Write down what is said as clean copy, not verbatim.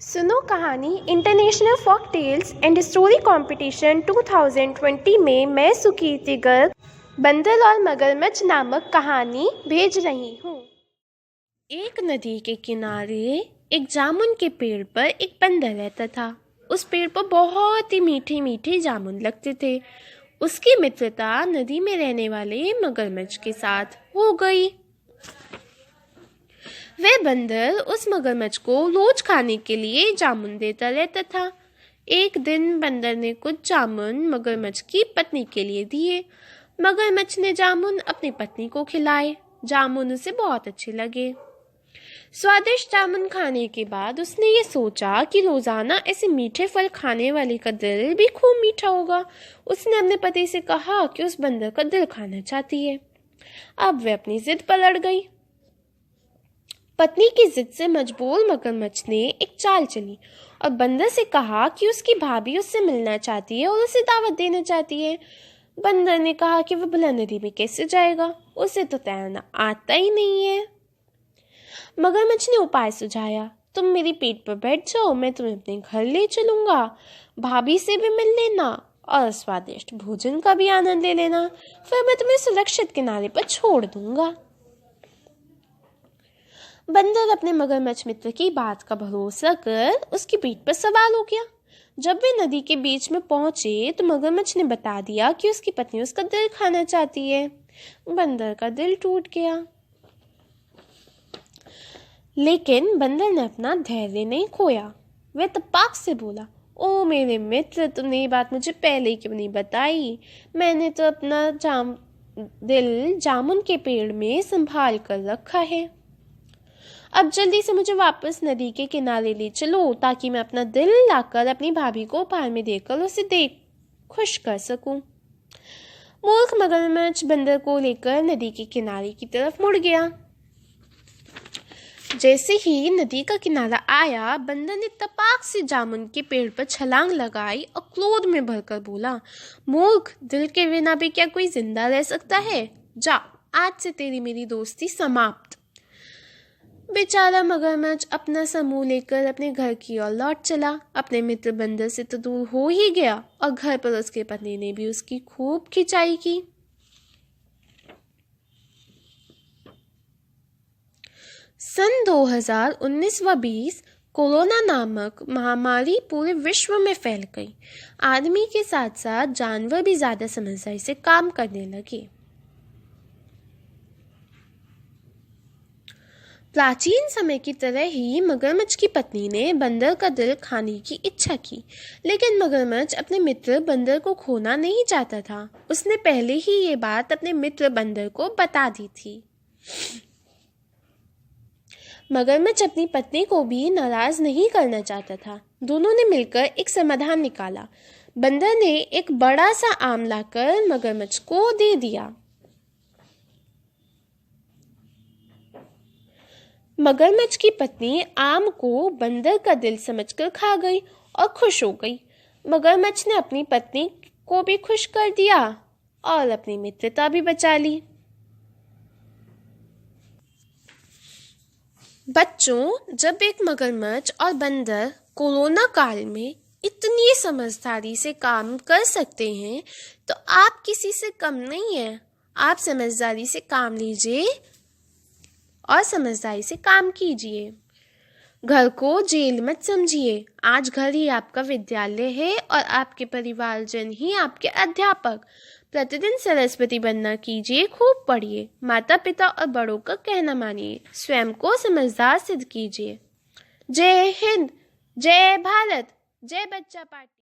सुनो कहानी international folk tales and story competition 2020 में मैं सुकीर्ति गर्ग बंदर और मगरमच्छ नामक कहानी भेज रही हूँ। एक नदी के किनारे एक जामुन के पेड़ पर एक बंदर रहता था। उस पेड़ पर बहुत ही मीठे मीठे जामुन लगते थे। उसकी मित्रता नदी में रहने वाले मगरमच्छ के साथ हो गई। वह बंदर उस मगरमच्छ को रोज खाने के लिए जामुन देता रहता था। एक दिन बंदर ने कुछ जामुन मगरमच्छ की पत्नी के लिए दिए। मगरमच्छ ने जामुन अपनी पत्नी को खिलाए। जामुन उसे बहुत अच्छे लगे। स्वादिष्ट जामुन खाने के बाद उसने ये सोचा कि रोजाना ऐसे मीठे फल खाने वाले का दिल भी खूब मीठा होगा। उसने अपने पति से कहा कि उस बंदर का दिल खाना चाहती है। अब वह अपनी जिद पर अड़ गई। पत्नी की जिद से मजबूर मगरमच्छ ने एक चाल चली और बंदर से कहा कि उसकी भाभी उससे मिलना चाहती है और उसे दावत देना चाहती है। बंदर ने कहा कि वह भला नदी में कैसे जाएगा, उसे तो तैरना आता ही नहीं है। मगरमच्छ ने उपाय सुझाया, तुम मेरी पीठ पर बैठ जाओ, मैं तुम्हें अपने घर ले चलूंगा। भाभी से भी मिल लेना और स्वादिष्ट भोजन का भी आनंद ले लेना, फिर मैं तुम्हें सुरक्षित किनारे पर छोड़ दूंगा। बंदर अपने मगरमच्छ मित्र की बात का भरोसा कर उसकी पीठ पर सवार हो गया। जब वे नदी के बीच में पहुंचे तो मगरमच्छ ने बता दिया कि उसकी पत्नी उसका दिल खाना चाहती है। बंदर का दिल टूट गया, लेकिन बंदर ने अपना धैर्य नहीं खोया। वह तपाक से बोला, ओ मेरे मित्र, तुमने ये बात मुझे पहले क्यों नहीं बताई? मैंने तो अपना दिल जामुन के पेड़ में संभाल कर रखा है। अब जल्दी से मुझे वापस नदी के किनारे ले चलो ताकि मैं अपना दिल लाकर अपनी भाभी को उपहार में देकर उसे खुश कर सकूं। मूर्ख मगरमच्छ बंदर को लेकर नदी के किनारे की तरफ मुड़ गया। जैसे ही नदी का किनारा आया, बंदर ने तपाक से जामुन के पेड़ पर छलांग लगाई और क्रोध में भरकर बोला, मूर्ख, दिल के बिना भी क्या कोई जिंदा रह सकता है? जा, आज से तेरी मेरी दोस्ती समाप्त। बेचारा मगरमच्छ अपना समूह लेकर अपने घर की ओर लौट चला। अपने मित्र बंदर से तो दूर हो ही गया और घर पर उसके पत्नी ने भी उसकी खूब खिंचाई की। सन 2019 व 20 कोरोना नामक महामारी पूरे विश्व में फैल गई। आदमी के साथ साथ जानवर भी ज्यादा समझदारी से काम करने लगे। प्राचीन समय की तरह ही मगरमच्छ की पत्नी ने बंदर का दिल खाने की इच्छा की, लेकिन मगरमच्छ अपने मित्र बंदर को खोना नहीं चाहता था। उसने पहले ही ये बात अपने मित्र बंदर को बता दी थी। मगरमच्छ अपनी पत्नी को भी नाराज नहीं करना चाहता था। दोनों ने मिलकर एक समाधान निकाला। बंदर ने एक बड़ा सा आम लाकर मगरमच्छ को दे दिया। मगरमच्छ की पत्नी आम को बंदर का दिल समझकर खा गई और खुश हो गई। मगरमच्छ ने अपनी पत्नी को भी खुश कर दिया और अपनी मित्रता भी बचा ली। बच्चों, जब एक मगरमच्छ और बंदर कोरोना काल में इतनी समझदारी से काम कर सकते हैं तो आप किसी से कम नहीं हैं। आप समझदारी से काम लीजिए और समझदारी से काम कीजिए। घर को जेल मत समझिए। आज घर ही आपका विद्यालय है और आपके परिवारजन ही आपके अध्यापक। प्रतिदिन सरस्वती बनना कीजिए, खूब पढ़िए, माता पिता और बड़ों का कहना मानिए, स्वयं को समझदार सिद्ध कीजिए। जय हिंद, जय भारत, जय बच्चा पार्टी।